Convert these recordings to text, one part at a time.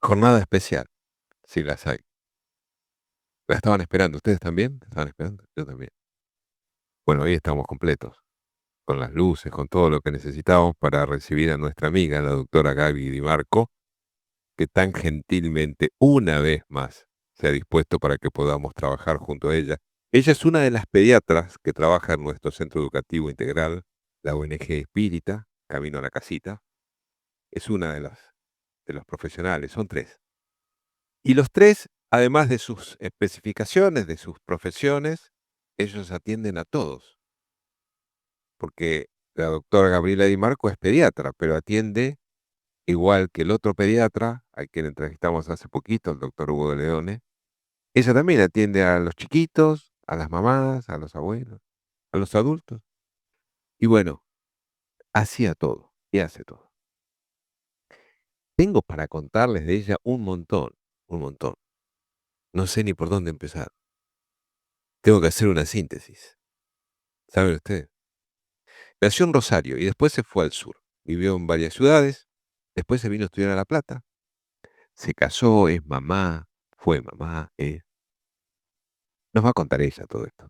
Jornada especial, si las hay. ¿La estaban esperando? ¿Ustedes también? ¿La estaban esperando? Yo también. Bueno, hoy estamos completos, con las luces, con todo lo que necesitamos para recibir a nuestra amiga, la doctora Gaby Di Marco, que tan gentilmente, una vez más, se ha dispuesto para que podamos trabajar junto a ella. Ella es una de las pediatras que trabaja en nuestro centro educativo integral, la ONG Espírita, Camino a la Casita. Es una de los profesionales, son 3. Y los 3, además de sus especificaciones, de sus profesiones, ellos atienden a todos, porque la doctora Gabriela Di Marco es pediatra, pero atiende igual que el otro pediatra, a quien entrevistamos hace poquito, el doctor Hugo de Leone. Ella también atiende a los chiquitos, a las mamás, a los abuelos, a los adultos. Y bueno, hacía todo y hace todo. Tengo para contarles de ella un montón, un montón. No sé ni por dónde empezar. Tengo que hacer una síntesis. ¿Sabe usted? Nació en Rosario y después se fue al sur. Vivió en varias ciudades, después se vino a estudiar a La Plata, se casó, es mamá, fue mamá, nos va a contar ella todo esto.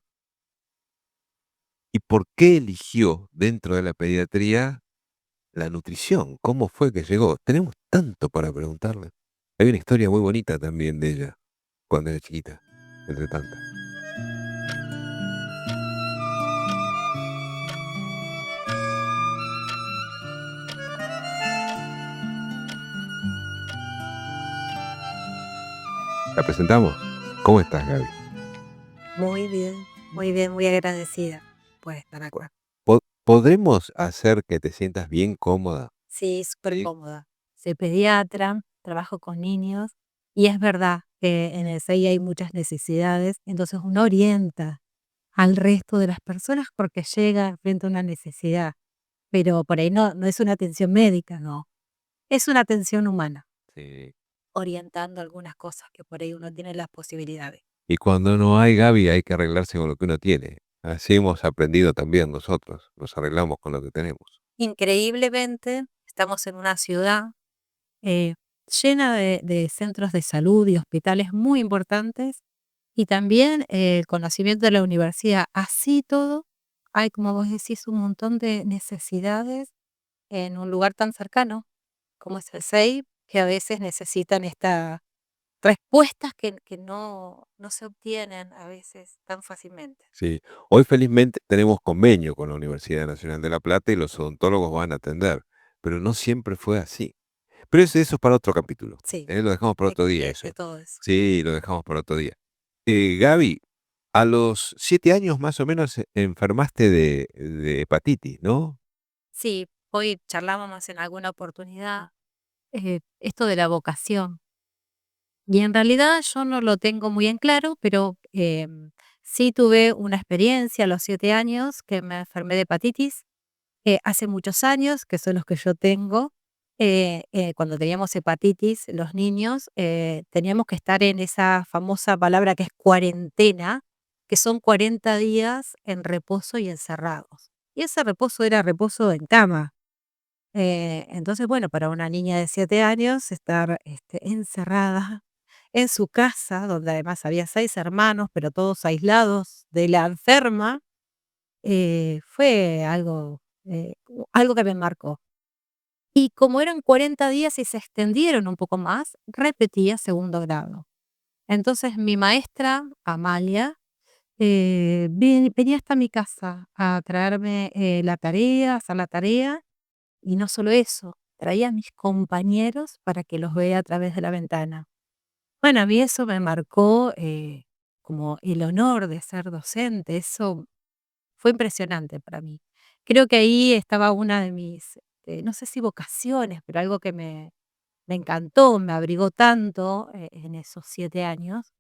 ¿Y por qué eligió dentro de la pediatría la nutrición? ¿Cómo fue que llegó? Tenemos tanto para preguntarle. Hay una historia muy bonita también de ella, cuando era chiquita, entre tantas. ¿La presentamos? ¿Cómo estás, Gaby? Muy bien, muy agradecida por estar Po- acá. ¿Podremos hacer que te sientas bien cómoda? Sí, súper Sí. cómoda. Soy pediatra, trabajo con niños y es verdad que en el SEI hay muchas necesidades, entonces uno orienta al resto de las personas porque llega frente a una necesidad, pero por ahí no es una atención médica, no, es una atención humana, Sí. orientando algunas cosas que por ahí uno tiene las posibilidades. Y cuando no hay, Gaby, hay que arreglarse con lo que uno tiene. Así hemos aprendido también nosotros, nos arreglamos con lo que tenemos. Increíblemente, estamos en una ciudad eh, llena de centros de salud y hospitales muy importantes y también el conocimiento de la universidad. Así todo, hay, como vos decís, un montón de necesidades en un lugar tan cercano como es el SEI, que a veces necesitan estas respuestas que no se obtienen a veces tan fácilmente. Sí, hoy felizmente tenemos convenio con la Universidad Nacional de La Plata y los odontólogos van a atender, pero no siempre fue así. Pero eso es para otro capítulo, Sí, lo dejamos para otro día extiende eso. todo eso. Sí, lo dejamos para otro día. Gaby, a los 7 años más o menos enfermaste de hepatitis, ¿no? Sí, hoy charlábamos en alguna oportunidad esto de la vocación. Y en realidad yo no lo tengo muy en claro, pero sí tuve una experiencia a los 7 años que me enfermé de hepatitis. Hace muchos años, que son los que yo tengo, cuando teníamos hepatitis, los niños, teníamos que estar en esa famosa palabra que es cuarentena, que son 40 días en reposo y encerrados. Y ese reposo era reposo en cama. Entonces, bueno, para una niña de 7 años, estar encerrada en su casa, donde además había 6 hermanos, pero todos aislados de la enferma, fue algo que me marcó. Y como eran 40 días y se extendieron un poco más, repetía segundo grado. Entonces mi maestra, Amalia, venía hasta mi casa a traerme la tarea, a hacer la tarea, y no solo eso, traía a mis compañeros para que los vea a través de la ventana. Bueno, a mí eso me marcó como el honor de ser docente, eso fue impresionante para mí. Creo que ahí estaba una de mis, no sé si vocaciones, pero algo que me encantó, me abrigó tanto en esos 7 años,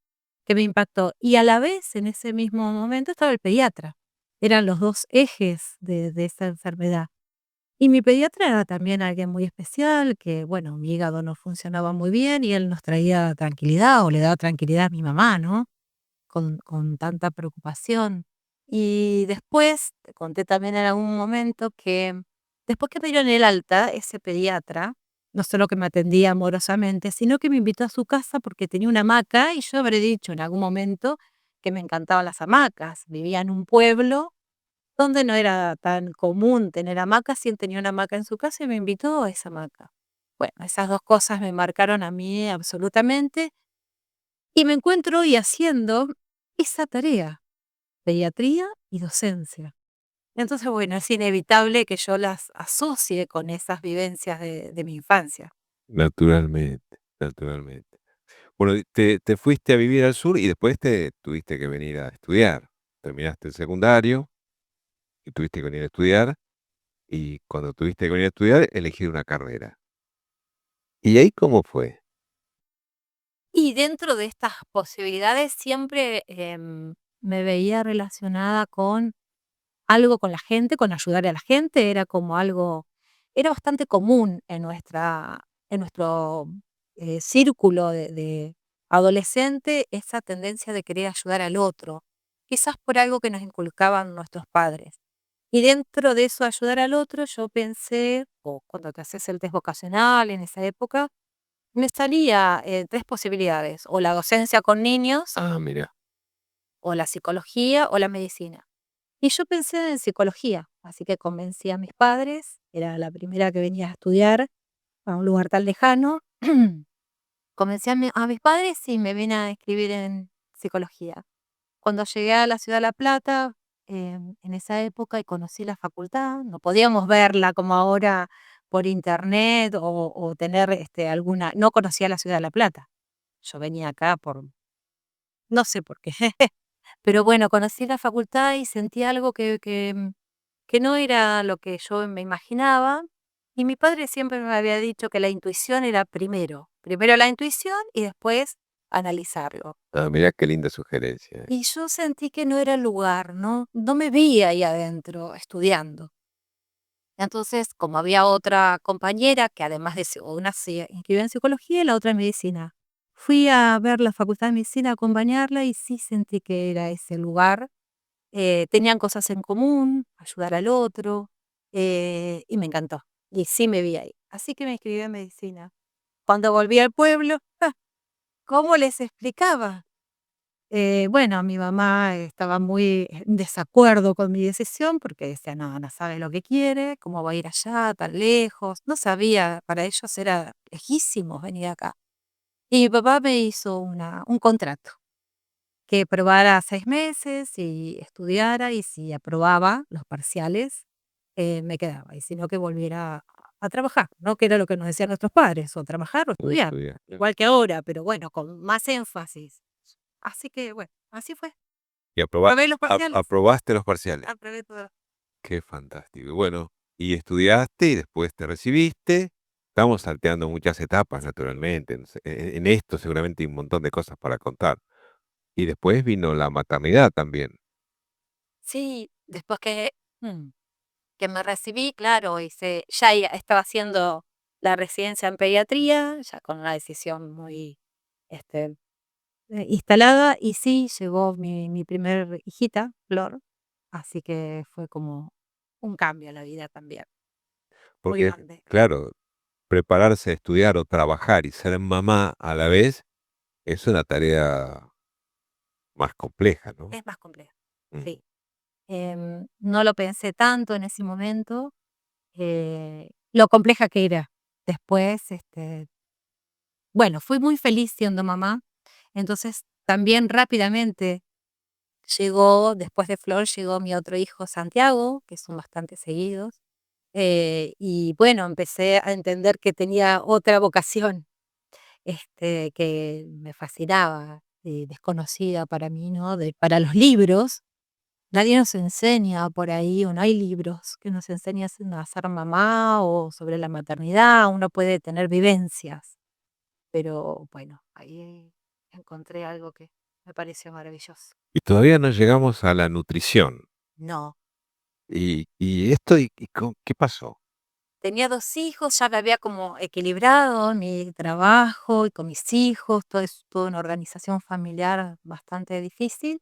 que me impactó. Y a la vez, en ese mismo momento, estaba el pediatra. Eran los 2 ejes de esa enfermedad. Y mi pediatra era también alguien muy especial, que bueno, mi hígado no funcionaba muy bien y él nos traía tranquilidad o le daba tranquilidad a mi mamá, ¿no? Con tanta preocupación. Y después, te conté también en algún momento que después que me dieron el alta, ese pediatra no solo que me atendía amorosamente, sino que me invitó a su casa porque tenía una hamaca y yo habré dicho en algún momento que me encantaban las hamacas. Vivía en un pueblo donde no era tan común tener hamacas y él tenía una hamaca en su casa y me invitó a esa hamaca. Bueno, esas 2 cosas me marcaron a mí absolutamente y me encuentro hoy haciendo esa tarea, pediatría y docencia. Entonces, bueno, es inevitable que yo las asocie con esas vivencias de mi infancia. Naturalmente, naturalmente. Bueno, y te fuiste a vivir al sur y después te tuviste que venir a estudiar. Terminaste el secundario y tuviste que venir a estudiar, y cuando tuviste que venir a estudiar, elegir una carrera. ¿Y ahí cómo fue? Y dentro de estas posibilidades siempre, me veía relacionada con algo con la gente, con ayudar a la gente, era como algo era bastante común en nuestro, círculo de adolescente, esa tendencia de querer ayudar al otro, quizás por algo que nos inculcaban nuestros padres. Y dentro de eso, ayudar al otro, yo pensé, o cuando te haces el test vocacional en esa época, me salía, 3 posibilidades, o la docencia con niños, Ah, mira. o la psicología, o la medicina. Y yo pensé en psicología, así que convencí a mis padres, era la primera que venía a estudiar a un lugar tan lejano. Convencí a mis padres y me vine a inscribir en psicología. Cuando llegué a la ciudad de La Plata, en esa época y conocí la facultad, no podíamos verla como ahora por internet o tener alguna, no conocía la ciudad de La Plata. Yo venía acá por, no sé por qué, pero bueno, conocí la facultad y sentí algo que no era lo que yo me imaginaba, y mi padre siempre me había dicho que la intuición era primero, primero la intuición y después analizarlo. Ah, mirá qué linda sugerencia. Y yo sentí que no era el lugar, no me vi ahí adentro estudiando. Entonces, como había otra compañera que además de una se inscribió en psicología y la otra en medicina, fui a ver la facultad de medicina a acompañarla y sí sentí que era ese lugar. Tenían cosas en común, ayudar al otro, y me encantó. Y sí me vi ahí. Así que me inscribí en medicina. Cuando volví al pueblo, ¿cómo les explicaba? Bueno, mi mamá estaba muy en desacuerdo con mi decisión porque decía: "No, no sabe lo que quiere, ¿cómo va a ir allá tan lejos?". No sabía, para ellos era lejísimos venir acá. Y mi papá me hizo un contrato, que probara 6 meses y estudiara, y si aprobaba los parciales, me quedaba, y si no, que volviera a trabajar, ¿no? Que era lo que nos decían nuestros padres, o trabajar o estudiar, Estudiar, claro. igual que ahora, pero bueno, con más énfasis. Así que bueno, así fue. ¿Y Probé los parciales, aprobaste los parciales? aprobé todo. Qué fantástico. Y bueno, y estudiaste y después te recibiste. Estamos salteando muchas etapas, naturalmente. En esto seguramente hay un montón de cosas para contar. Y después vino la maternidad también. Sí, después que me recibí, claro, ya estaba haciendo la residencia en pediatría, ya con una decisión muy, este instalada, y sí, llegó mi primer hijita, Flor, así que fue como un cambio en la vida también, muy Porque, grande. claro, prepararse a estudiar o trabajar y ser mamá a la vez es una tarea más compleja, ¿no? Es más complejo, Mm. sí. No lo pensé tanto en ese momento, lo compleja que era. Después, bueno, fui muy feliz siendo mamá, entonces también rápidamente llegó, después de Flor, llegó mi otro hijo, Santiago, que son bastante seguidos. Y bueno, empecé a entender que tenía otra vocación, que me fascinaba, desconocida para mí, ¿no? Para los libros, nadie nos enseña por ahí, o no hay libros que nos enseñen a ser mamá o sobre la maternidad, uno puede tener vivencias, pero bueno, ahí encontré algo que me pareció maravilloso. Y todavía no llegamos a la nutrición. No. Y esto, ¿qué pasó? Tenía 2 hijos, ya me había como equilibrado mi trabajo y con mis hijos, todo es toda una organización familiar bastante difícil.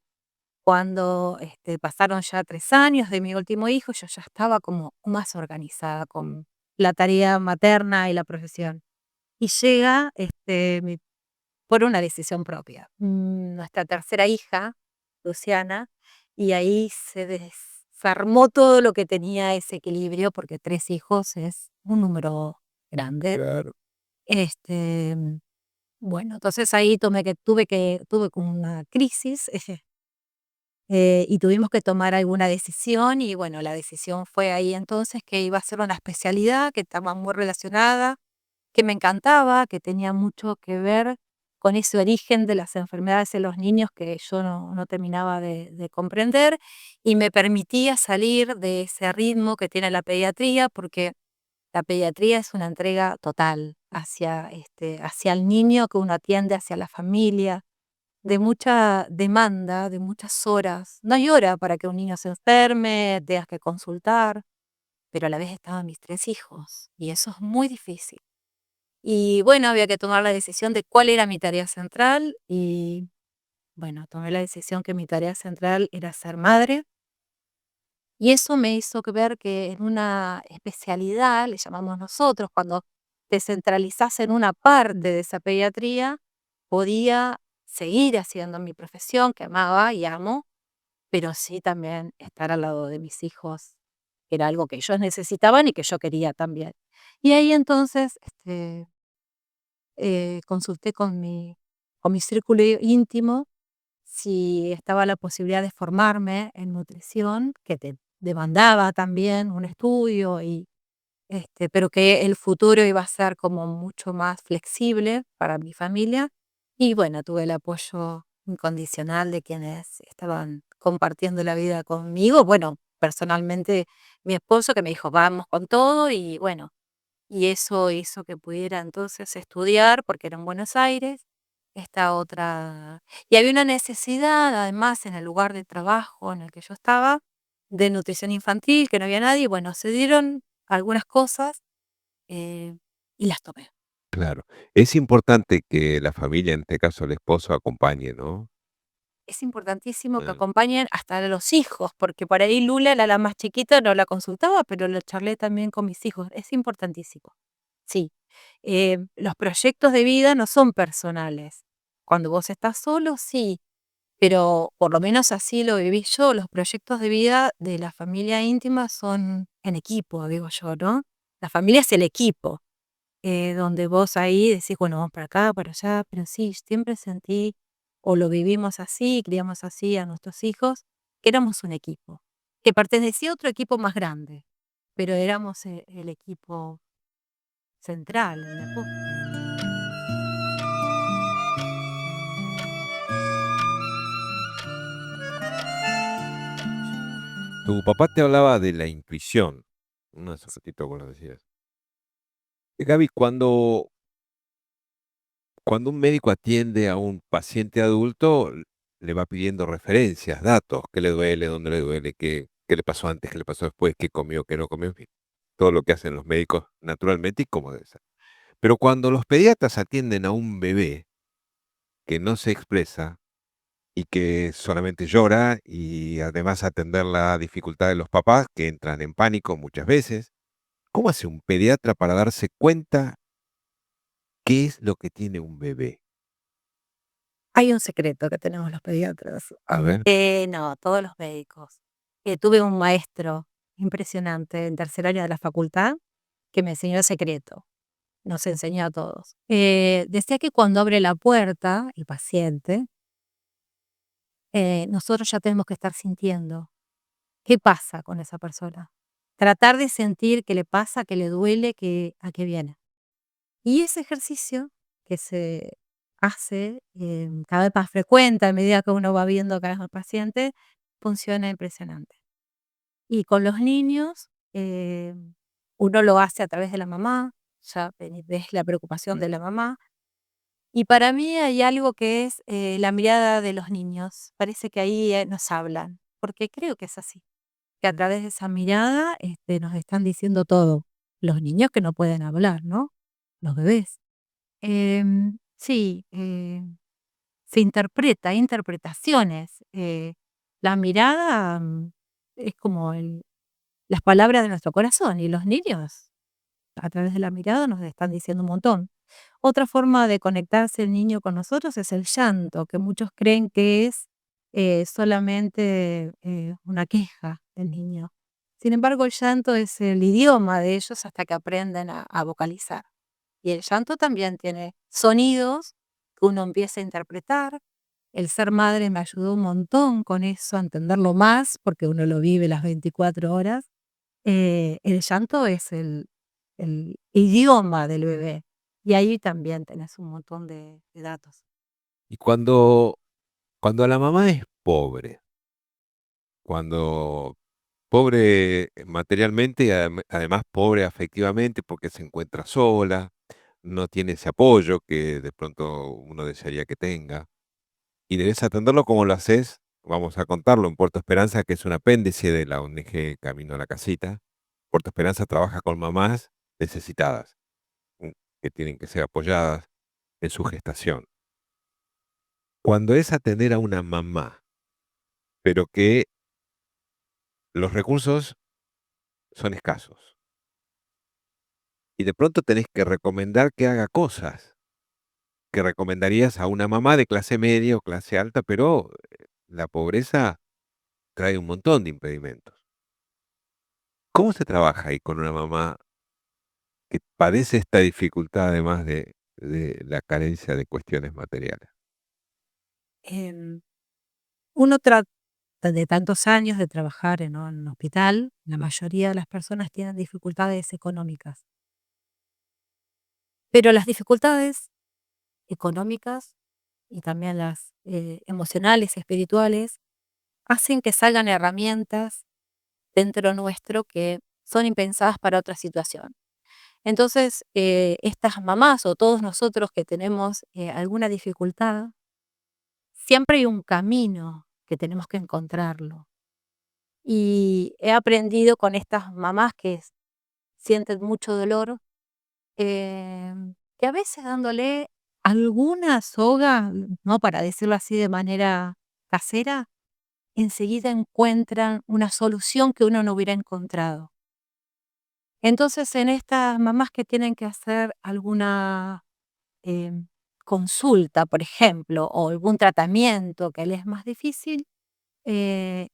Cuando, pasaron ya 3 años de mi último hijo, yo ya estaba como más organizada la tarea materna y la profesión. Y llega, por una decisión propia, nuestra tercera hija, Luciana, y ahí se desarmó todo lo que tenía ese equilibrio, porque 3 hijos es un número grande. Claro. Este, bueno, entonces ahí tuve como una crisis, y tuvimos que tomar alguna decisión, y bueno, la decisión fue ahí entonces que iba a ser una especialidad que estaba muy relacionada, que me encantaba, que tenía mucho que ver con ese origen de las enfermedades en los niños que yo no terminaba de comprender, y me permitía salir de ese ritmo que tiene la pediatría, porque la pediatría es una entrega total hacia el niño que uno atiende, hacia la familia, de mucha demanda, de muchas horas. No hay hora para que un niño se enferme, tengas que consultar, pero a la vez estaban mis 3 hijos, y eso es muy difícil. Y bueno, había que tomar la decisión de cuál era mi tarea central y bueno, tomé la decisión que mi tarea central era ser madre, y eso me hizo que ver que en una especialidad, le llamamos nosotros, cuando te centralizás en una parte de esa pediatría, podía seguir haciendo mi profesión que amaba y amo, pero sí también estar al lado de mis hijos, que era algo que ellos necesitaban y que yo quería también. Y ahí entonces, consulté con mi círculo íntimo si estaba la posibilidad de formarme en nutrición, que te demandaba también un estudio pero que el futuro iba a ser como mucho más flexible para mi familia. Y bueno, tuve el apoyo incondicional de quienes estaban compartiendo la vida conmigo. Bueno, personalmente mi esposo que me dijo: "Vamos con todo", y bueno, y eso hizo que pudiera entonces estudiar, porque era en Buenos Aires, esta otra y había una necesidad, además, en el lugar de trabajo en el que yo estaba, de nutrición infantil, que no había nadie, y bueno, se dieron algunas cosas, eh, y las tomé. Claro. Es importante que la familia, en este caso el esposo, acompañe, ¿no? Es importantísimo que Eh, acompañen hasta a los hijos, porque por ahí Lula era la más chiquita, no la consultaba, pero lo charlé también con mis hijos. Es importantísimo. Sí, los proyectos de vida no son personales. Cuando vos estás solo, sí, pero por lo menos así lo viví yo. Los proyectos de vida de la familia íntima son en equipo, digo yo, ¿no? La familia es el equipo, donde vos ahí decís, bueno, vamos para acá, para allá, pero sí, siempre sentí, o lo vivimos así, criamos así a nuestros hijos, que éramos un equipo, que pertenecía a otro equipo más grande, pero éramos el equipo central en la cosa. Tu papá te hablaba de la intuición, ¿no? Hace ratito vos lo decías. Gaby, cuando un médico atiende a un paciente adulto, le va pidiendo referencias, datos, qué le duele, dónde le duele, qué le pasó antes, qué le pasó después, qué comió, qué no comió, en fin, todo lo que hacen los médicos naturalmente y como debe ser. Pero cuando los pediatras atienden a un bebé que no se expresa y que solamente llora y además atender la dificultad de los papás que entran en pánico muchas veces, ¿cómo hace un pediatra para darse cuenta qué es lo que tiene un bebé? Hay un secreto que tenemos los pediatras. A ver. No, todos los médicos. Tuve un maestro impresionante en tercer año de la facultad que me enseñó el secreto. Nos enseñó a todos. Decía que cuando abre la puerta el paciente, nosotros ya tenemos que estar sintiendo qué pasa con esa persona. Tratar de sentir qué le pasa, qué le duele, a qué viene. Y ese ejercicio que se hace cada vez más frecuente a medida que uno va viendo cada vez más pacientes, funciona impresionante. Y con los niños, uno lo hace a través de la mamá, ya ves la preocupación de la mamá. Y para mí hay algo que es la mirada de los niños. Parece que ahí nos hablan, porque creo que es así, que a través de esa mirada nos están diciendo todo. Los niños que no pueden hablar, ¿no? Los bebés. Sí, se interpreta, hay interpretaciones. La mirada es como las palabras de nuestro corazón y los niños. a través de la mirada nos están diciendo un montón. Otra forma de conectarse el niño con nosotros es el llanto, que muchos creen que es solamente una queja del niño. Sin embargo, el llanto es el idioma de ellos hasta que aprenden a vocalizar. Y el llanto también tiene sonidos que uno empieza a interpretar. El ser madre me ayudó un montón con eso, a entenderlo más, porque uno lo vive las 24 horas. El llanto es el idioma del bebé, y ahí también tenés un montón de datos. Y cuando la mamá es pobre, cuando pobre materialmente y además pobre afectivamente porque se encuentra sola, no tiene ese apoyo que de pronto uno desearía que tenga, y debes atenderlo como lo haces, vamos a contarlo, en Puerto Esperanza, que es un apéndice de la ONG Camino a la Casita. Puerto Esperanza trabaja con mamás necesitadas, mm, que tienen que ser apoyadas en su gestación. Cuando es atender a una mamá, pero que los recursos son escasos, y de pronto tenés que recomendar que haga cosas que recomendarías a una mamá de clase media o clase alta, pero la pobreza trae un montón de impedimentos. ¿Cómo se trabaja ahí con una mamá que padece esta dificultad además de la carencia de cuestiones materiales? Em, Uno trata de tantos años de trabajar en un hospital, la mayoría de las personas tienen dificultades económicas, pero las dificultades económicas y también las emocionales, espirituales, hacen que salgan herramientas dentro nuestro que son impensadas para otra situación. Entonces, estas mamás o todos nosotros que tenemos alguna dificultad, siempre hay un camino que tenemos que encontrarlo. Y he aprendido con estas mamás que sienten mucho dolor, que a veces dándole alguna soga, ¿no? Para decirlo así de manera casera, enseguida encuentran una solución que uno no hubiera encontrado. Entonces, en estas mamás que tienen que hacer alguna em, consulta, por ejemplo, o algún tratamiento que les es más difícil, eh,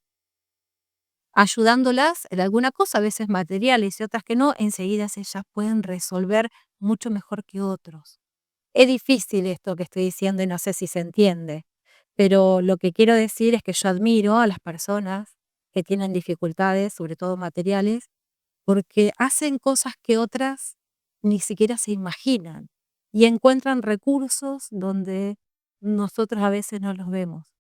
ayudándolas en alguna cosa, a veces materiales y otras que no, enseguida ellas pueden resolver mucho mejor que otros. Es difícil esto que estoy diciendo y no sé si se entiende, pero lo que quiero decir es que yo admiro a las personas que tienen dificultades, sobre todo materiales, porque hacen cosas que otras ni siquiera se imaginan y encuentran recursos donde nosotros a veces no los vemos.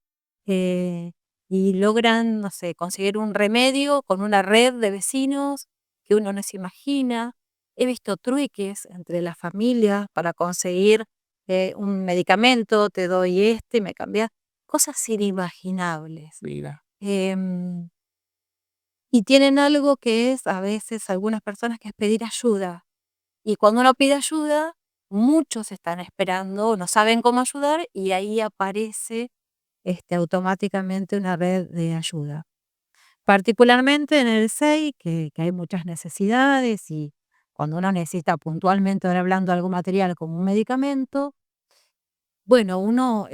Eh, y logran, no sé, conseguir un remedio con una red de vecinos que uno no se imagina. He visto trueques entre las familias para conseguir un medicamento, te doy este, me cambias, cosas inimaginables. Mira. Em, y tienen algo que es a veces algunas personas que es pedir ayuda. Y cuando uno pide ayuda, muchos están esperando, no saben cómo ayudar y ahí aparece automáticamente una red de ayuda. Particularmente en el SEI, que hay muchas necesidades y cuando uno necesita puntualmente, ahora hablando de algo material como un medicamento, bueno, uno,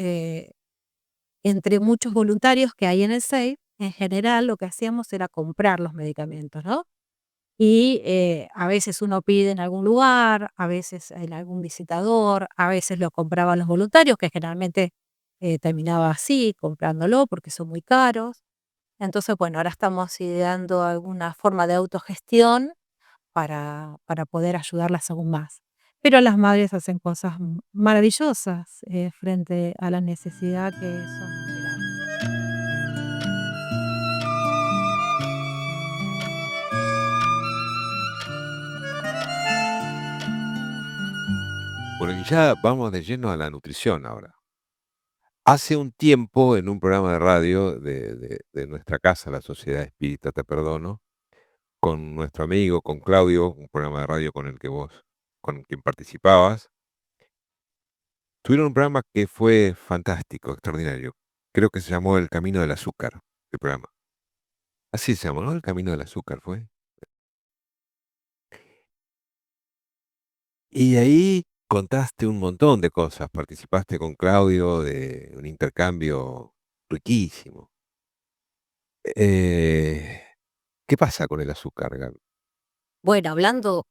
entre muchos voluntarios que hay en el SEI, en general lo que hacíamos era comprar los medicamentos, ¿no? Y a veces uno pide en algún lugar, a veces en algún visitador, a veces lo compraban los voluntarios, que generalmente terminaba así, comprándolo porque son muy caros. Entonces, bueno, ahora estamos ideando alguna forma de autogestión para poder ayudarlas aún más. Pero las madres hacen cosas maravillosas frente a la necesidad que son innumerables. Bueno, y ya vamos de lleno a la nutrición ahora. Hace un tiempo, en un programa de radio de nuestra casa, la Sociedad Espírita Te Perdono, con nuestro amigo, con Claudio, un programa de radio con quien participabas, tuvieron un programa que fue fantástico, extraordinario. Creo que se llamó El Camino del Azúcar, el programa. Así se llamó, ¿no? El Camino del Azúcar fue. Y ahí contaste un montón de cosas, participaste con Claudio de un intercambio riquísimo. Eh, ¿Qué pasa con el azúcar, Gaby? Bueno, hablando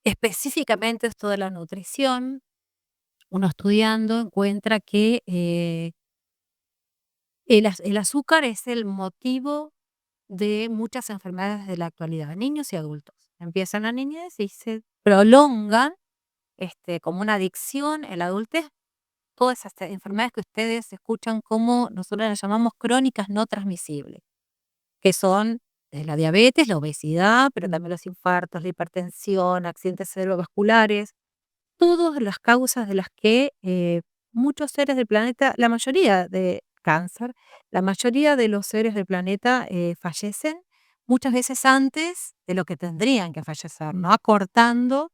específicamente esto de la nutrición, uno estudiando encuentra que el azúcar es el motivo de muchas enfermedades de la actualidad, niños y adultos. Empiezan en la niñez y se prolongan como una adicción en la adultez. Todas esas enfermedades que ustedes escuchan como nosotros las llamamos crónicas no transmisibles, que son la diabetes, la obesidad, pero también los infartos, la hipertensión, accidentes cerebrovasculares, todas las causas de las que muchos seres del planeta, la mayoría de cáncer, la mayoría de los seres del planeta fallecen muchas veces antes de lo que tendrían que fallecer, ¿no? Acortando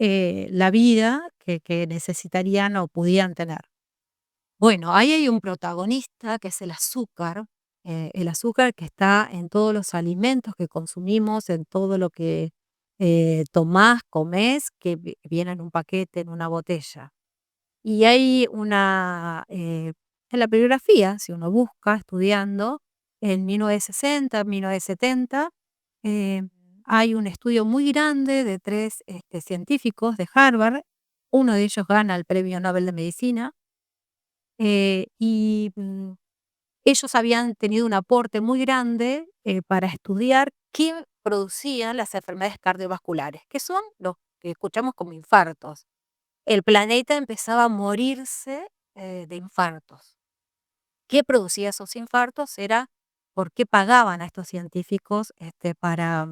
la vida que necesitarían o pudieran tener. Bueno, ahí hay un protagonista que es el azúcar que está en todos los alimentos que consumimos, en todo lo que tomás, comés, que viene en un paquete, en una botella. Y hay en la bibliografía, si uno busca estudiando, en 1960, 1970, eh, hay un estudio muy grande de tres científicos de Harvard. Uno de ellos gana el Premio Nobel de Medicina. Ellos habían tenido un aporte muy grande para estudiar qué producían las enfermedades cardiovasculares, que son los que escuchamos como infartos. El planeta empezaba a morirse de infartos. ¿Qué producía esos infartos? Era por qué pagaban a estos científicos para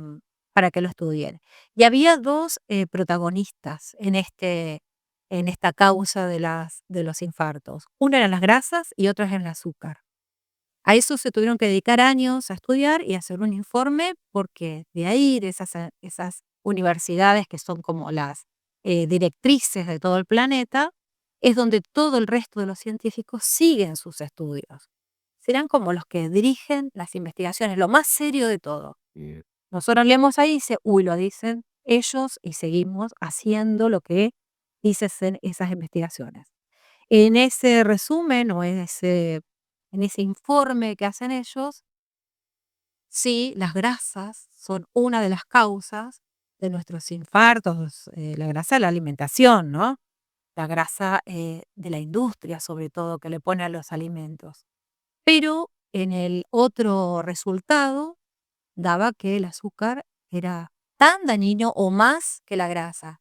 que lo estudien. Y había dos protagonistas en esta causa de los infartos. Una eran las grasas y otra era el azúcar. A eso se tuvieron que dedicar años a estudiar y hacer un informe, porque de ahí, de esas universidades que son como las directrices de todo el planeta, es donde todo el resto de los científicos siguen sus estudios. Serán como los que dirigen las investigaciones, lo más serio de todo. Bien. Nosotros leemos ahí y dice, uy, lo dicen ellos y seguimos haciendo lo que dicen esas investigaciones. En ese resumen o en ese informe que hacen ellos, sí, las grasas son una de las causas de nuestros infartos, la grasa de la alimentación, ¿no? La grasa de la industria, sobre todo, que le pone a los alimentos. Pero en el otro resultado daba que el azúcar era tan dañino o más que la grasa.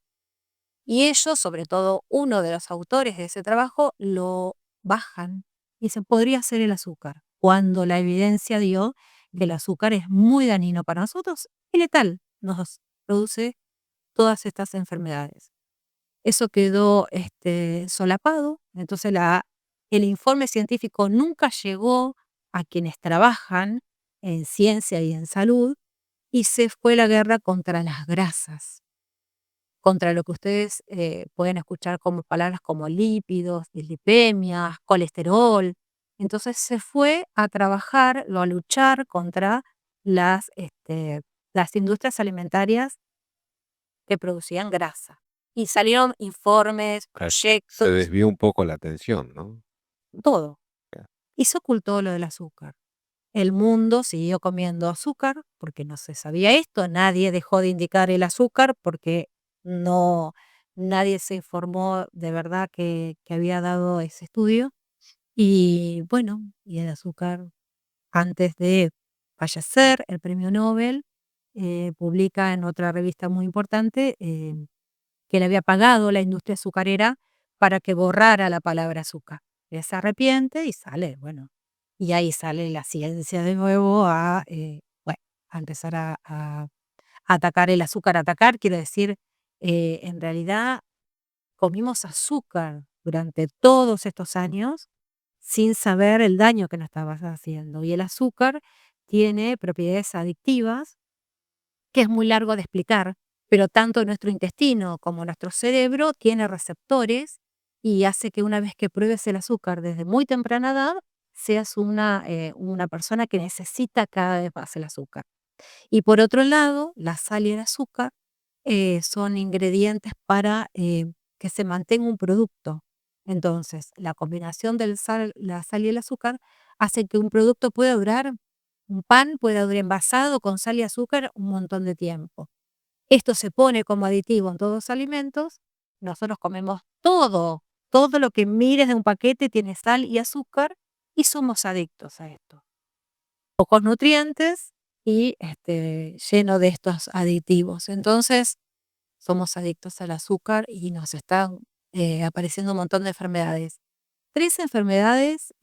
Y ellos, sobre todo uno de los autores de ese trabajo, lo bajan y se podría ser el azúcar, cuando la evidencia dio que el azúcar es muy dañino para nosotros y letal, nos produce todas estas enfermedades. Eso quedó solapado, entonces el informe científico nunca llegó a quienes trabajan en ciencia y en salud y se fue la guerra contra las grasas, contra lo que ustedes pueden escuchar como palabras como lípidos, dislipemias, colesterol. Entonces se fue a trabajar o a luchar contra las industrias alimentarias que producían grasa. Y salieron informes, Claro, se proyectos, desvió un poco la atención, ¿no? todo. Claro. Y se ocultó lo del azúcar. El mundo siguió comiendo azúcar porque no se sabía esto, nadie dejó de indicar el azúcar porque no, nadie se informó de verdad que había dado ese estudio. Y bueno, y el azúcar, antes de fallecer, el premio Nobel publica en otra revista muy importante que le había pagado la industria azucarera para que borrara la palabra azúcar. Él se arrepiente y sale, bueno, y ahí sale la ciencia de nuevo bueno, a empezar a atacar el azúcar. Atacar quiere decir, en realidad comimos azúcar durante todos estos años sin saber el daño que nos estaba haciendo. Y el azúcar tiene propiedades adictivas que es muy largo de explicar, pero tanto nuestro intestino como nuestro cerebro tiene receptores y hace que una vez que pruebes el azúcar desde muy temprana edad, seas una persona que necesita cada vez más el azúcar. Y por otro lado, la sal y el azúcar son ingredientes para que se mantenga un producto. Entonces, la combinación la sal y el azúcar hace que un producto pueda durar, un pan pueda durar envasado con sal y azúcar un montón de tiempo. Esto se pone como aditivo en todos los alimentos. Nosotros comemos todo, todo lo que mires de un paquete tiene sal y azúcar y somos adictos a esto. Pocos nutrientes y lleno de estos aditivos. Entonces, somos adictos al azúcar y nos están apareciendo un montón de enfermedades. 3 enfermedades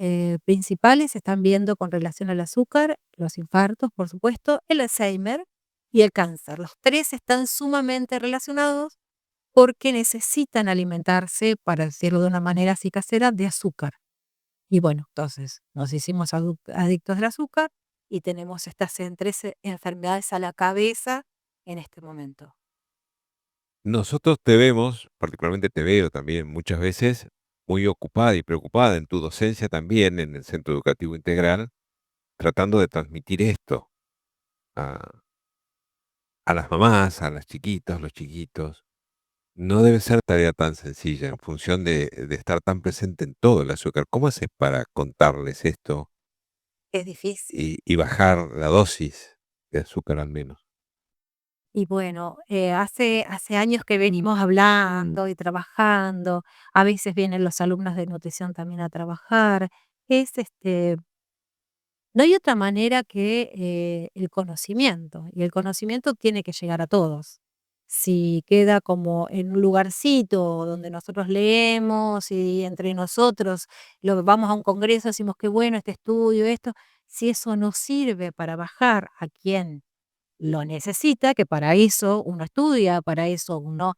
principales se están viendo con relación al azúcar: los infartos, por supuesto, el Alzheimer y el cáncer. Los 3 están sumamente relacionados porque necesitan alimentarse, para decirlo de una manera así casera, de azúcar. Y bueno, entonces nos hicimos adictos al azúcar y tenemos estas 3 enfermedades a la cabeza en este momento. Nosotros te vemos, particularmente te veo también muchas veces muy ocupada y preocupada en tu docencia también en el Centro Educativo Integral, tratando de transmitir esto a, a las mamás, a las chiquitas, los chiquitos. No debe ser tarea tan sencilla en función de estar tan presente en todo el azúcar. ¿Cómo haces para contarles esto Es difícil. y bajar la dosis de azúcar al menos? Y bueno, hace años que venimos hablando y trabajando, a veces vienen los alumnos de nutrición también a trabajar. Es, no hay otra manera que, el conocimiento, y el conocimiento tiene que llegar a todos. Si queda como en un lugarcito donde nosotros leemos y entre nosotros lo vamos a un congreso, decimos: "Qué bueno este estudio, esto", si eso no sirve para bajar a quien lo necesita, que para eso uno estudia, para eso uno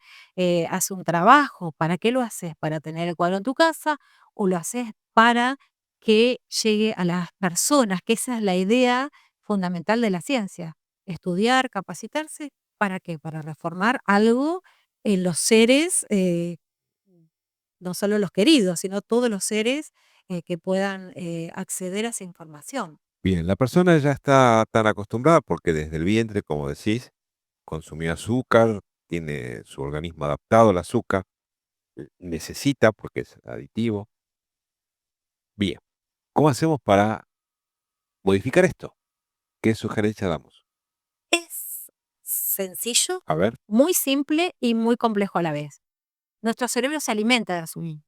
hace un trabajo. ¿Para qué lo haces? ¿Para tener el cuadro en tu casa o lo haces para que llegue a las personas? Que esa es la idea fundamental de la ciencia. Estudiar, capacitarse, ¿para qué? Para reformar algo en los seres, no solo los queridos, sino todos los seres que puedan acceder a esa información. Bien, la persona ya está tan acostumbrada porque desde el vientre, como decís, consumió azúcar, tiene su organismo adaptado al azúcar, necesita porque es aditivo. Bien, ¿cómo hacemos para modificar esto? ¿Qué sugerencia damos? Es sencillo, A ver, muy simple y muy complejo a la vez. Nuestro cerebro se alimenta de azúcar,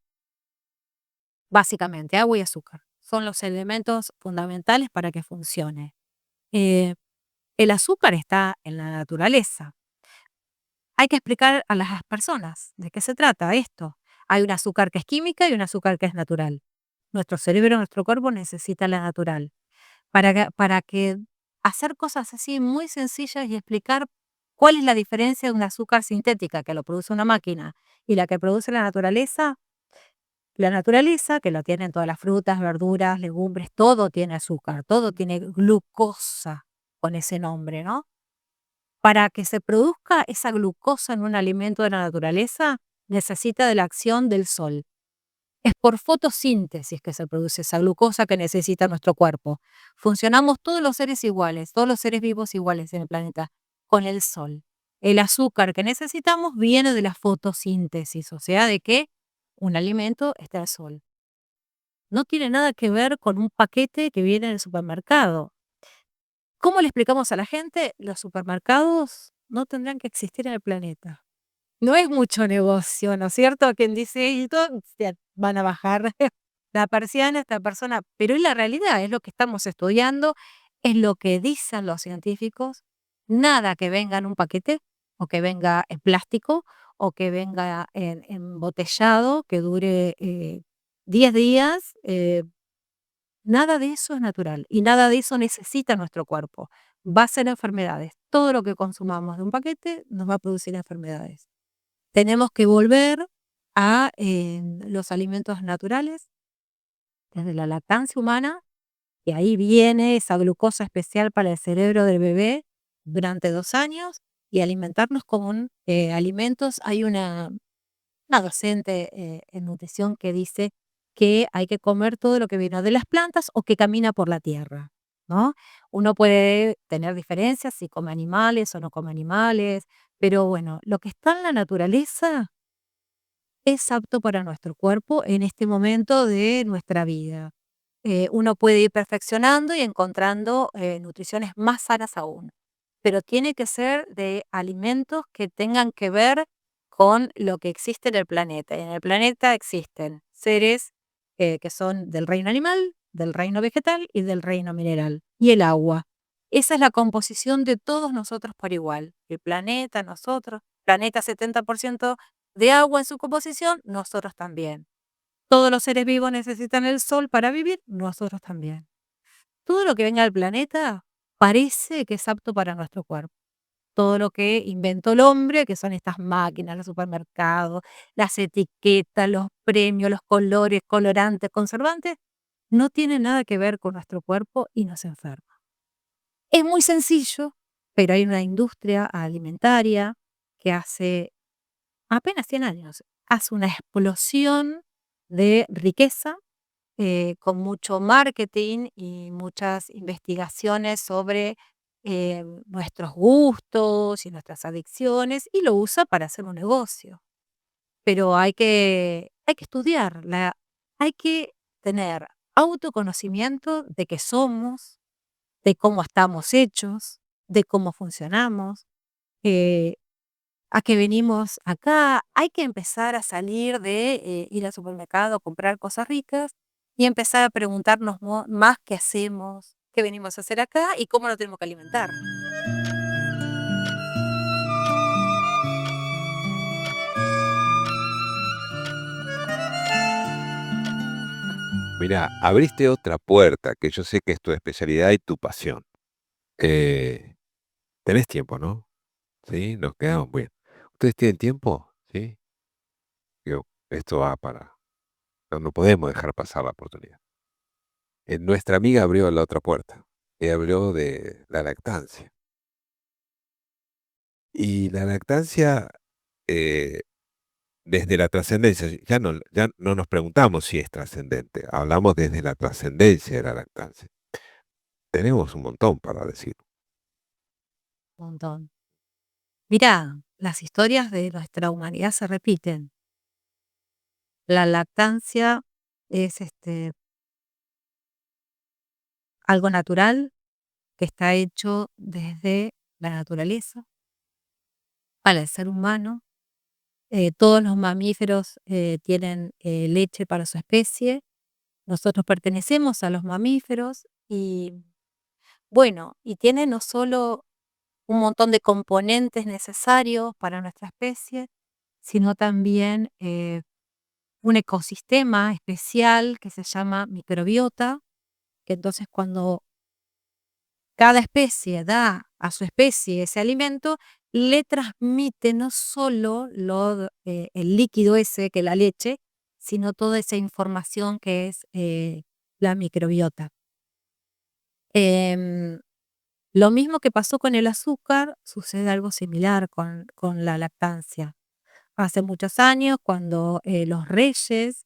básicamente, agua y azúcar. Son los elementos fundamentales para que funcione. Eh, el azúcar está en la naturaleza. Hay que explicar a las personas de qué se trata esto. Hay un azúcar que es química y un azúcar que es natural. Nuestro cerebro, nuestro cuerpo necesita la natural. Para que hacer cosas así muy sencillas y explicar cuál es la diferencia de un azúcar sintética que lo produce una máquina y la que produce la naturaleza, que lo tienen todas las frutas, verduras, legumbres, todo tiene azúcar, todo tiene glucosa con ese nombre, ¿no? Para que se produzca esa glucosa en un alimento de la naturaleza, necesita de la acción del sol. Es por fotosíntesis que se produce esa glucosa que necesita nuestro cuerpo. Funcionamos todos los seres iguales, todos los seres vivos iguales en el planeta, con el sol. El azúcar que necesitamos viene de la fotosíntesis, o sea, de que un alimento está al sol. No tiene nada que ver con un paquete que viene del supermercado. ¿Cómo le explicamos a la gente? Los supermercados no tendrán que existir en el planeta. No es mucho negocio, ¿no es cierto? Quien dice: "Y todo", van a bajar la persiana esta persona, pero es la realidad, es lo que estamos estudiando, es lo que dicen los científicos. Nada que venga en un paquete, o que venga en plástico, o que venga embotellado, que dure 10 días, nada de eso es natural y nada de eso necesita nuestro cuerpo. Va a ser enfermedades. Todo lo que consumamos de un paquete nos va a producir enfermedades. Tenemos que volver a los alimentos naturales, desde la lactancia humana, y ahí viene esa glucosa especial para el cerebro del bebé durante 2 años, y alimentarnos con alimentos. Hay una docente en nutrición que dice que hay que comer todo lo que viene de las plantas o que camina por la tierra, ¿no? Uno puede tener diferencias si come animales o no come animales, Pero bueno, lo que está en la naturaleza es apto para nuestro cuerpo en este momento de nuestra vida. Uno puede ir perfeccionando y encontrando nutriciones más sanas aún, pero tiene que ser de alimentos que tengan que ver con lo que existe en el planeta. Y en el planeta existen seres que son del reino animal, del reino vegetal y del reino mineral. Y el agua. Esa es la composición de todos nosotros por igual. El planeta, nosotros, planeta 70% de agua en su composición, nosotros también. Todos los seres vivos necesitan el sol para vivir, nosotros también. Todo lo que venga del planeta parece que es apto para nuestro cuerpo. Todo lo que inventó el hombre, que son estas máquinas, los supermercados, las etiquetas, los premios, los colores, colorantes, conservantes, no tiene nada que ver con nuestro cuerpo y nos enferma. Es muy sencillo, pero hay una industria alimentaria que hace apenas 100 años hace una explosión de riqueza con mucho marketing y muchas investigaciones sobre nuestros gustos y nuestras adicciones y lo usa para hacer un negocio. Pero hay que estudiar, hay que tener autoconocimiento de qué somos, de cómo estamos hechos, de cómo funcionamos, eh, a qué venimos acá. Hay que empezar a salir de ir al supermercado, comprar cosas ricas y empezar a preguntarnos más qué hacemos, qué venimos a hacer acá y cómo nos tenemos que alimentar. Mira, abriste otra puerta que yo sé que es tu especialidad y tu pasión. Eh, tenés tiempo, ¿no? Sí, nos quedamos bien. ¿Ustedes tienen tiempo? Sí. Digo, esto va para. No podemos dejar pasar la oportunidad. Nuestra amiga abrió la otra puerta y habló de la lactancia. Y la lactancia, eh, desde la trascendencia, ya no nos preguntamos si es trascendente, hablamos desde la trascendencia de la lactancia. Tenemos un montón para decir. Un montón. Mirá, las historias de nuestra humanidad se repiten. La lactancia es algo natural que está hecho desde la naturaleza para el ser humano. Todos los mamíferos tienen leche para su especie. Nosotros pertenecemos a los mamíferos y bueno, y tiene no solo un montón de componentes necesarios para nuestra especie, sino también un ecosistema especial que se llama microbiota, que entonces cuando cada especie da a su especie ese alimento, le transmite no solo el líquido ese, que es la leche, sino toda esa información que es la microbiota. Em, lo mismo que pasó con el azúcar, sucede algo similar con la lactancia. Hace muchos años, cuando los reyes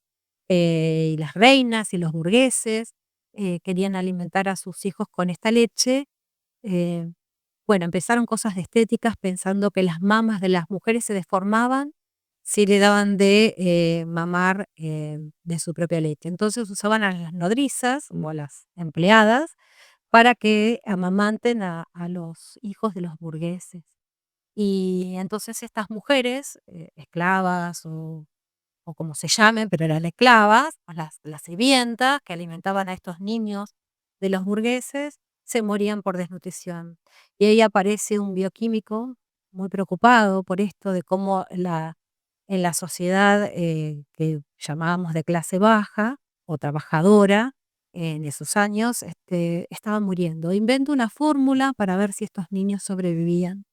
y las reinas y los burgueses querían alimentar a sus hijos con esta leche, eh, bueno, empezaron cosas de estéticas pensando que las mamas de las mujeres se deformaban si le daban de mamar de su propia leche. Entonces usaban a las nodrizas o a las empleadas para que amamanten a los hijos de los burgueses. Y entonces estas mujeres, esclavas o como se llamen, pero eran esclavas, o las sirvientas que alimentaban a estos niños de los burgueses, se morían por desnutrición. Y ahí aparece un bioquímico muy preocupado por esto de cómo en la sociedad que llamábamos de clase baja o trabajadora, en esos años, estaban muriendo. Inventa una fórmula para ver si estos niños sobrevivían.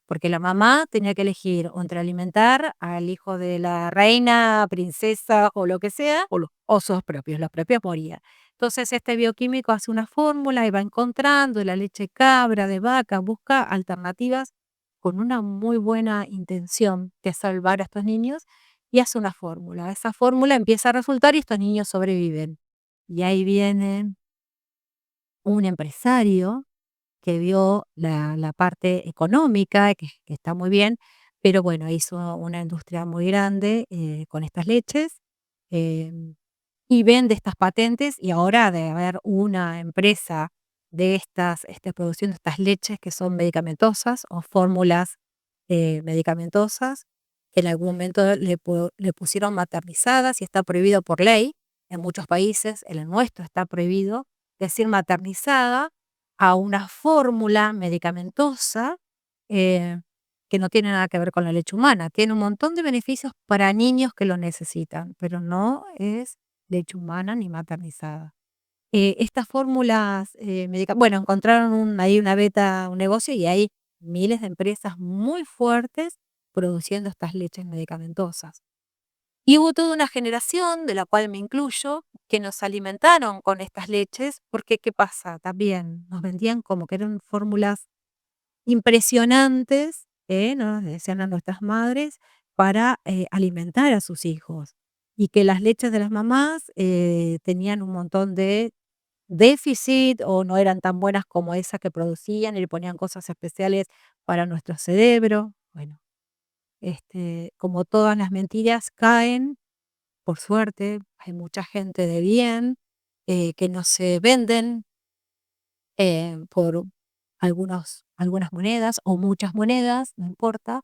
Porque la mamá tenía que elegir o entre alimentar al hijo de la reina, princesa o lo que sea, o los osos propios, los propios morían. Entonces este bioquímico hace una fórmula y va encontrando la leche de cabra, de vaca, busca alternativas con una muy buena intención de salvar a estos niños y hace una fórmula. Esa fórmula empieza a resultar y estos niños sobreviven. Y ahí viene un empresario que vio la parte económica, que está muy bien, pero bueno, hizo una industria muy grande, con estas leches, em, y vende estas patentes, y ahora de haber una empresa de estas, produciendo estas leches que son medicamentosas o fórmulas, medicamentosas, que en algún momento le pusieron maternizadas y está prohibido por ley en muchos países, en el nuestro está prohibido decir maternizada a una fórmula medicamentosa, eh, que no tiene nada que ver con la leche humana. Tiene un montón de beneficios para niños que lo necesitan, pero no es leche humana ni maternizada. Estas fórmulas, bueno, encontraron ahí una beta, un negocio, y hay miles de empresas muy fuertes produciendo estas leches medicamentosas. Y hubo toda una generación, de la cual me incluyo, que nos alimentaron con estas leches, porque ¿qué pasa? También nos vendían como que eran fórmulas impresionantes, nos decían a nuestras madres, para, alimentar a sus hijos. Y que las leches de las mamás, tenían un montón de déficit o no eran tan buenas como esas que producían y le ponían cosas especiales para nuestro cerebro. Bueno, como todas las mentiras caen, por suerte, hay mucha gente de bien, que no se venden, por algunas monedas o muchas monedas, no importa,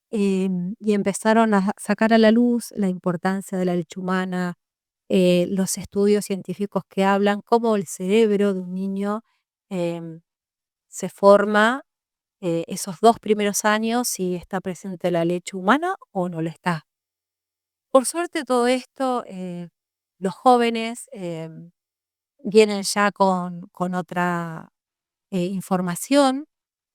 y empezaron a sacar a la luz la importancia de la leche humana, los estudios científicos que hablan cómo el cerebro de un niño, em, se forma, esos 2 primeros años, si está presente la leche humana o no lo está. Por suerte todo esto, los jóvenes, vienen ya con otra, información.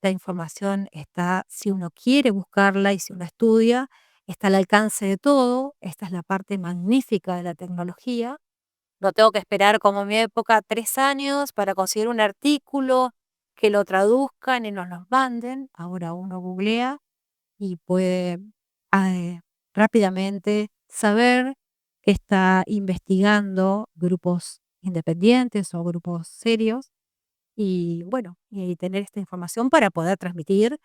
La información está, si uno quiere buscarla y si uno estudia, está al alcance de todo. Esta es la parte magnífica de la tecnología. No tengo que esperar como en mi época 3 años para conseguir un artículo, que lo traduzcan y nos los manden. Ahora uno googlea y puede, eh, rápidamente saber que está investigando grupos independientes o grupos serios, y bueno, y tener esta información para poder transmitir,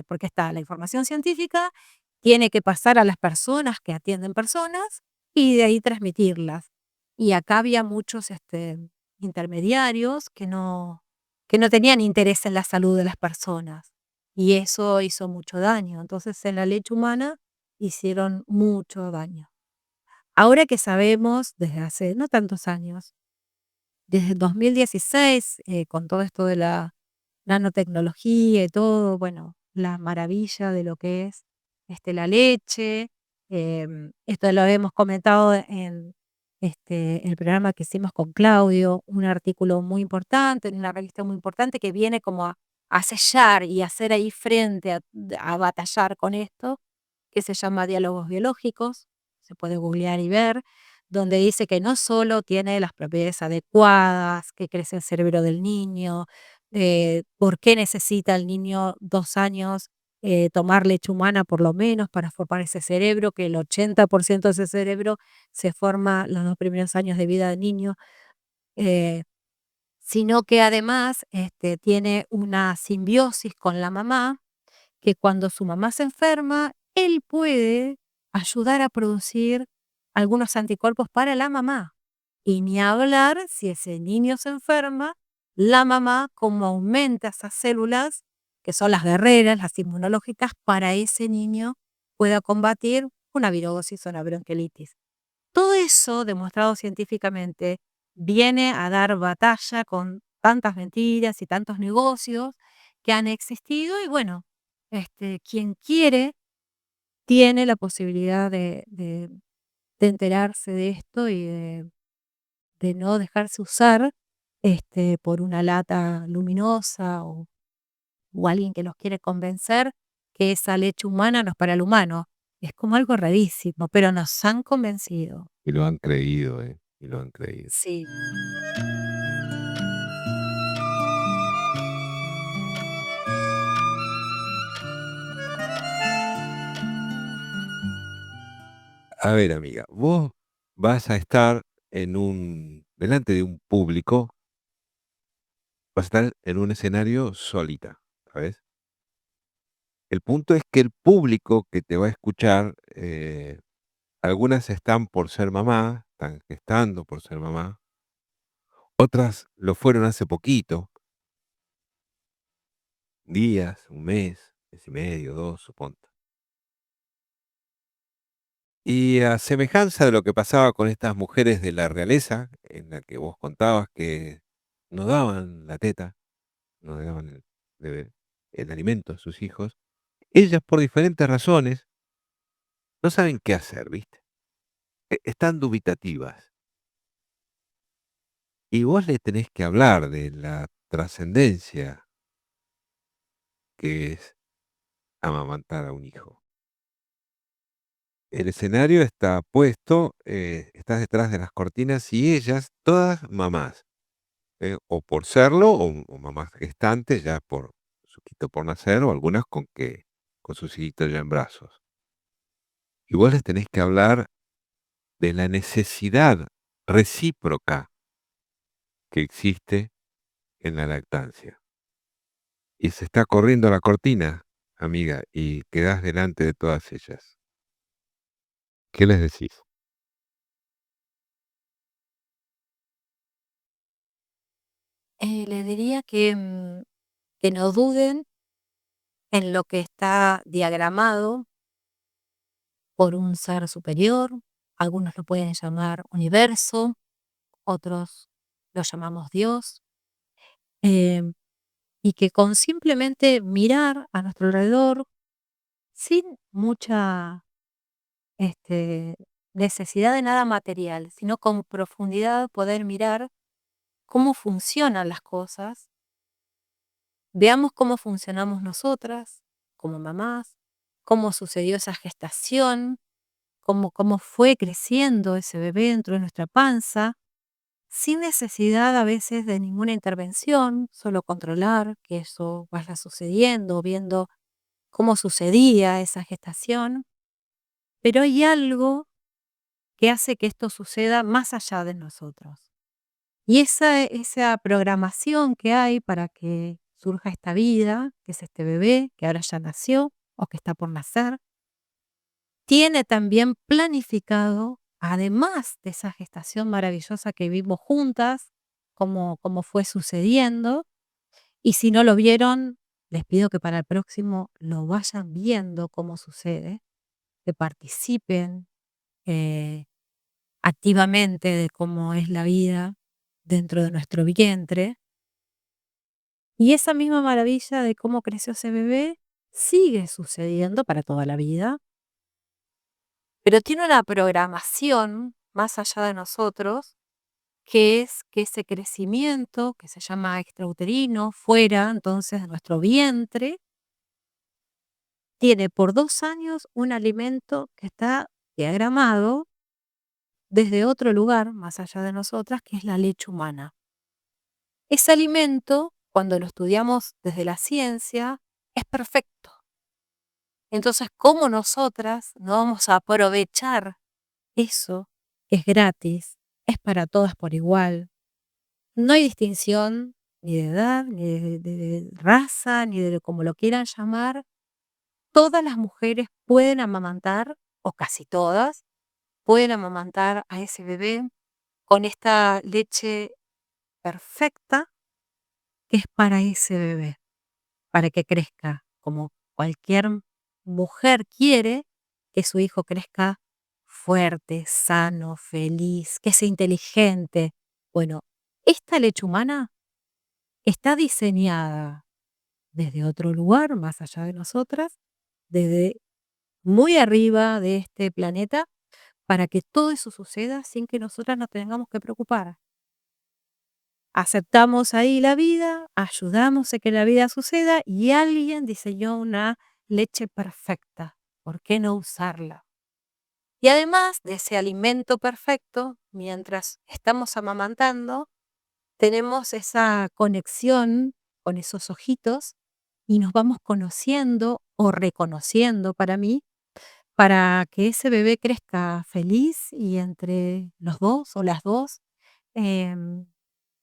porque está la información científica, tiene que pasar a las personas que atienden personas y de ahí transmitirlas. Y acá había muchos, intermediarios que no tenían interés en la salud de las personas, y eso hizo mucho daño. Entonces, en la leche humana hicieron mucho daño. Ahora que sabemos, desde hace no tantos años, desde el 2016, con todo esto de la nanotecnología y todo, bueno, la maravilla de lo que es, la leche, esto lo hemos comentado en, el programa que hicimos con Claudio, un artículo muy importante, en una revista muy importante que viene como a sellar y a hacer ahí frente a batallar con esto, que se llama Diálogos Biológicos, se puede googlear y ver, donde dice que no solo tiene las propiedades adecuadas, que crece el cerebro del niño, por qué necesita el niño 2 años, tomar leche humana por lo menos para formar ese cerebro, que el 80% de ese cerebro se forma los 2 primeros años de vida del niño, eh, sino que además, tiene una simbiosis con la mamá, que cuando su mamá se enferma, él puede ayudar a producir algunos anticuerpos para la mamá. Y ni hablar si ese niño se enferma, la mamá como aumenta esas células, que son las guerreras, las inmunológicas, para ese niño pueda combatir una virosis o una bronquiolitis. Todo eso, demostrado científicamente, viene a dar batalla con tantas mentiras y tantos negocios que han existido, y bueno, quien quiere tiene la posibilidad de enterarse de esto y de no dejarse usar, por una lata luminosa o alguien que los quiere convencer que esa leche humana no es para el humano. Es como algo rarísimo, pero nos han convencido. Y lo han creído, y lo han creído. Sí. A ver, amiga, vos vas a estar delante de un público vas a estar en un escenario solita, ¿sabes? El punto es que el público que te va a escuchar, algunas están por ser mamá, están gestando por ser mamá, otras lo fueron hace poquito, días, un mes y medio, 2, suponte. Y a semejanza de lo que pasaba con estas mujeres de la realeza, en la que vos contabas que no daban la teta, no le daban de el alimento a sus hijos, ellas por diferentes razones no saben qué hacer, ¿viste? Están dubitativas. Y vos le tenés que hablar de la trascendencia que es amamantar a un hijo. El escenario está puesto, estás detrás de las cortinas y ellas, todas mamás, o por serlo, o mamás gestantes ya por su hijito por nacer, o algunas con sus hijitos ya en brazos. Y vos les tenés que hablar de la necesidad recíproca que existe en la lactancia. Y se está corriendo la cortina, amiga, y quedás delante de todas ellas. ¿Qué les decís? Les diría que no duden en lo que está diagramado por un ser superior, algunos lo pueden llamar universo, otros lo llamamos Dios, em, y que con simplemente mirar a nuestro alrededor, sin mucha este, necesidad de nada material, sino con profundidad poder mirar cómo funcionan las cosas, veamos cómo funcionamos nosotras como mamás, cómo sucedió esa gestación, cómo fue creciendo ese bebé dentro de nuestra panza, sin necesidad a veces de ninguna intervención, solo controlar que eso vaya sucediendo, viendo cómo sucedía esa gestación. Pero hay algo que hace que esto suceda más allá de nosotros. Y esa programación que hay para que surja esta vida, que es este bebé que ahora ya nació o que está por nacer, tiene también planificado, además de esa gestación maravillosa que vimos juntas, cómo fue sucediendo. Y si no lo vieron, les pido que para el próximo lo vayan viendo cómo sucede, que participen eh, activamente de cómo es la vida dentro de nuestro vientre. Y esa misma maravilla de cómo creció ese bebé sigue sucediendo para toda la vida, pero tiene una programación más allá de nosotros, que es que ese crecimiento, que se llama extrauterino, fuera entonces de nuestro vientre, tiene por 2 años un alimento que está diagramado desde otro lugar, más allá de nosotras, que es la leche humana. Ese alimento, cuando lo estudiamos desde la ciencia, es perfecto. Entonces, ¿cómo nosotras no vamos a aprovechar eso que es gratis, es para todas por igual? No hay distinción ni de edad, ni de raza, ni de como lo quieran llamar. Todas las mujeres pueden amamantar, o casi todas, pueden amamantar a ese bebé con esta leche perfecta que es para ese bebé, para que crezca como cualquier mujer quiere que su hijo crezca fuerte, sano, feliz, que sea inteligente. Bueno, esta leche humana está diseñada desde otro lugar, más allá de nosotras, desde muy arriba de este planeta, para que todo eso suceda sin que nosotras nos tengamos que preocupar. Aceptamos ahí la vida, ayudamos a que la vida suceda y alguien diseñó una leche perfecta. ¿Por qué no usarla? Y además de ese alimento perfecto, mientras estamos amamantando, tenemos esa conexión con esos ojitos y nos vamos conociendo o reconociendo para mí, para que ese bebé crezca feliz y entre los dos o las dos, em,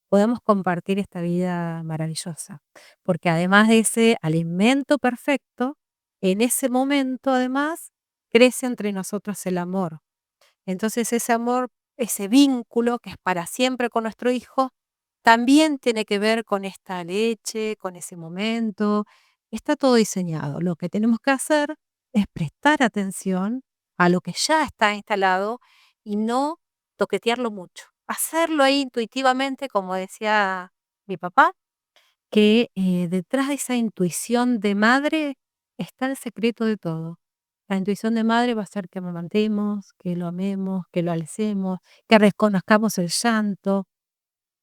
podemos compartir esta vida maravillosa. Porque además de ese alimento perfecto, en ese momento además crece entre nosotros el amor. Entonces ese amor, ese vínculo que es para siempre con nuestro hijo, también tiene que ver con esta leche, con ese momento. Está todo diseñado. Lo que tenemos que hacer es prestar atención a lo que ya está instalado y no toquetearlo mucho. Hacerlo ahí intuitivamente, como decía mi papá, que detrás de esa intuición de madre está el secreto de todo. La intuición de madre va a ser que amamantemos, que lo amemos, que lo alecemos, que reconozcamos el llanto.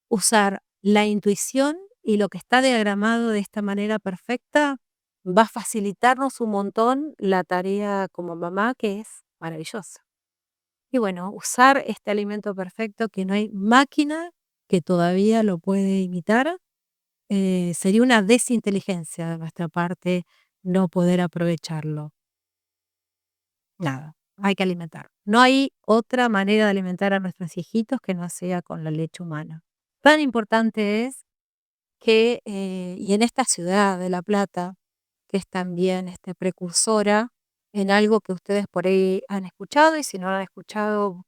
Usar la intuición y lo que está diagramado de esta manera perfecta va a facilitarnos un montón la tarea como mamá, que es maravillosa. Y bueno, usar este alimento perfecto que no hay máquina que todavía lo puede imitar, sería una desinteligencia de nuestra parte no poder aprovecharlo. Nada, hay que alimentar. No hay otra manera de alimentar a nuestros hijitos que no sea con la leche humana. Tan importante es que, y en esta ciudad de La Plata, que es también precursora en algo que ustedes por ahí han escuchado, y si no lo han escuchado,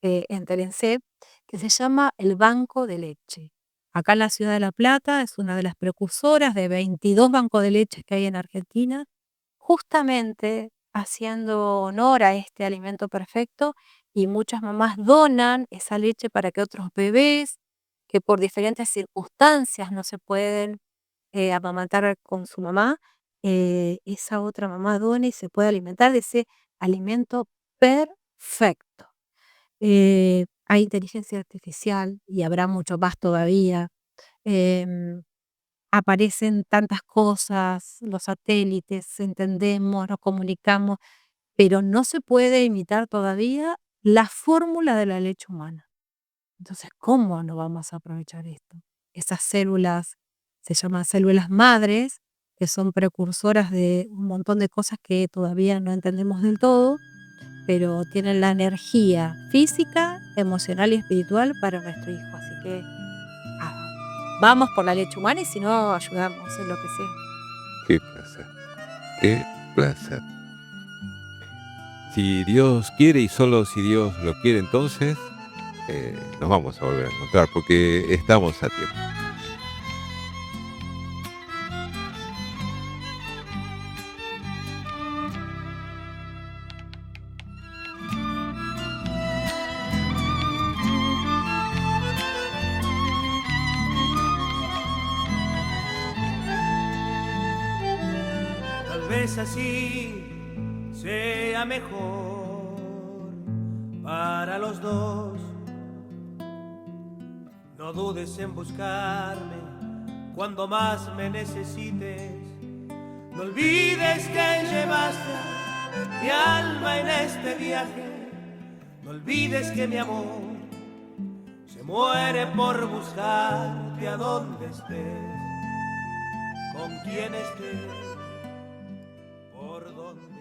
entérense, que se llama el Banco de Leche. Acá en la ciudad de La Plata es una de las precursoras de 22 bancos de leche que hay en Argentina, justamente haciendo honor a este alimento perfecto, y muchas mamás donan esa leche para que otros bebés que por diferentes circunstancias no se pueden amamantar con su mamá, esa otra mamá done y se puede alimentar de ese alimento perfecto. Hay inteligencia artificial y habrá mucho más todavía. em, Aparecen tantas cosas, los satélites, entendemos, nos comunicamos, pero no se puede imitar todavía la fórmula de la leche humana. Entonces, ¿cómo no vamos a aprovechar esto? Esas células se llaman células madres, que son precursoras de un montón de cosas que todavía no entendemos del todo, pero tienen la energía física, emocional y espiritual para nuestro hijo. Así que nada, vamos por la leche humana y si no, ayudamos en lo que sea. Qué placer, qué placer. Si Dios quiere y solo si Dios lo quiere, entonces nos vamos a volver a encontrar porque estamos a tiempo. Tal vez así sea mejor para los dos. No dudes en buscarme cuando más me necesites. No olvides que llevaste mi alma en este viaje. No olvides que mi amor se muere por buscarte a donde estés, con quien estés, por donde